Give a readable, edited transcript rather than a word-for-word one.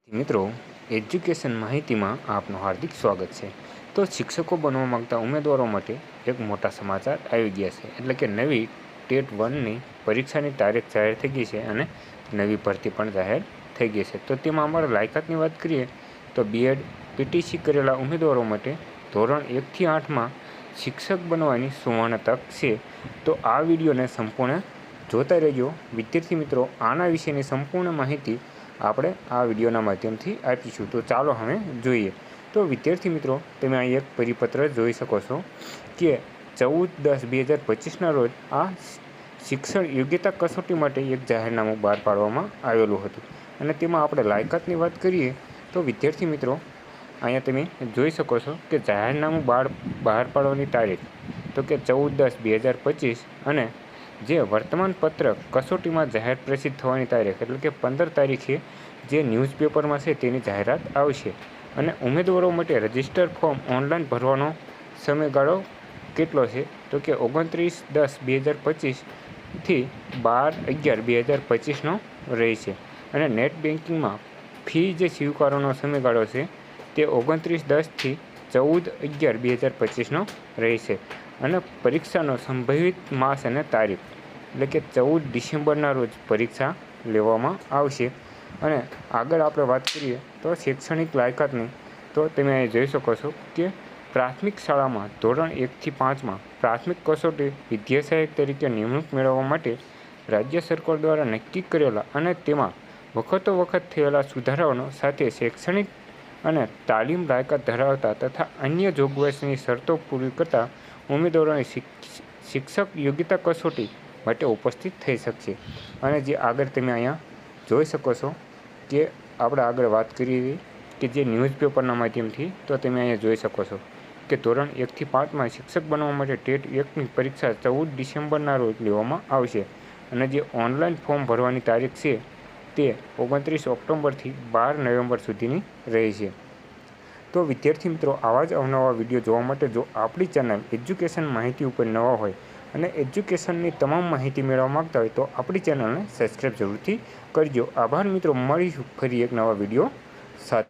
મિત્રો, એજ્યુકેશન માહિતીમાં આપનું હાર્દિક સ્વાગત છે। તો શિક્ષકો બનવા માંગતા ઉમેદવારો માટે એક મોટા સમાચાર આવી ગયા છે, એટલે કે નવી ટેટ 1ની પરીક્ષાની તારીખ જાહેર થઈ ગઈ છે અને નવી ભરતી પણ જાહેર થઈ ગઈ છે। તો તેમાં અમારા લાયકાતની વાત કરીએ તો બીએડ પીટીસી કરેલા ઉમેદવારો માટે ધોરણ 1 થી 8માં શિક્ષક બનવાની સુવર્ણ તક છે। તો આ વિડીયોને સંપૂર્ણ જોતા રહેજો વિદ્યાર્થી મિત્રો। આના વિશેની સંપૂર્ણ માહિતી આપણે આ વિડીયોના માધ્યમથી આપીશું। તો ચાલો હવે જોઈએ। તો વિદ્યાર્થી મિત્રો, તમે અહીં એક પરિપત્ર જોઈ શકો છો કે 14/10/2025ના રોજ આ શિક્ષણ યોગ્યતા કસોટી માટે એક જાહેરનામું બહાર પાડવામાં આવેલું હતું અને તેમાં આપણે લાયકાતની વાત કરીએ તો વિદ્યાર્થી મિત્રો, અહીંયા તમે જોઈ શકો છો કે જાહેરનામું બહાર પાડવાની તારીખ તો કે 14/10/2025 અને જે વર્તમાન પત્રક કસોટીમાં જાહેર પ્રસિદ્ધ થવાની તારીખ એટલે કે 15 તારીખે જે ન્યૂઝપેપરમાં છે તેની જાહેરાત આવશે। અને ઉમેદવારો માટે રજિસ્ટર ફોર્મ ઓનલાઈન ભરવાનો સમયગાળો કેટલો છે તો કે 29/10/2025થી 12/11/2025નો રહેશે। અને નેટ બેન્કિંગમાં ફી જે સ્વીકારવાનો સમયગાળો છે તે 29/10થી 14/11/2025નો રહેશે। અને પરીક્ષાનો સંભવિત માસ અને તારીખ એટલે કે 14 ડિસેમ્બરના રોજ પરીક્ષા લેવામાં આવશે। અને આગળ આપણે વાત કરીએ તો શૈક્ષણિક લાયકાતની, તો તમે અહીં જોઈ શકો છો કે પ્રાથમિક શાળામાં ધોરણ 1 થી 5માં પ્રાથમિક કસોટી વિદ્યાસહાયક તરીકે નિમણૂક મેળવવા માટે રાજ્ય સરકાર દ્વારા નક્કી કરેલા અને તેમાં વખત થયેલા સુધારાઓનો સાથે શૈક્ષણિક અને તાલીમ લાયકાત ધરાવતા તથા અન્ય જોગવાઈની શરતો પૂરી કરતા ઉમેદવારોની શિક્ષક યોગ્યતા કસોટી માટે ઉપસ્થિત થઈ શકશે। અને જે આગળ તમે અહીંયા જોઈ શકો છો કે આપણે આગળ વાત કરી કે જે ન્યૂઝપેપરના માધ્યમથી, તો તમે અહીંયા જોઈ શકો છો કે ધોરણ 1 થી 5માં શિક્ષક બનવા માટે ટેટ 1ની પરીક્ષા 14 ડિસેમ્બરના રોજ લેવામાં આવશે। અને જે ઓનલાઈન ફોર્મ ભરવાની તારીખ છે તે 29 ઓક્ટોબરથી 12 નવેમ્બર સુધીની રહેશે। તો વિદ્યાર્થી મિત્રો, આવા જ અવનવા વિડીયો જોવા માટે જો આપણી ચેનલ એજ્યુકેશન માહિતી ઉપર નવા હોય અને એજ્યુકેશનની તમામ માહિતી મેળવવા માગતા હોય તો આપણી ચેનલને સબસ્ક્રાઈબ જરૂરથી કરજો। આભાર મિત્રો, મળીશું ફરી એક નવા વિડીયો સાથે।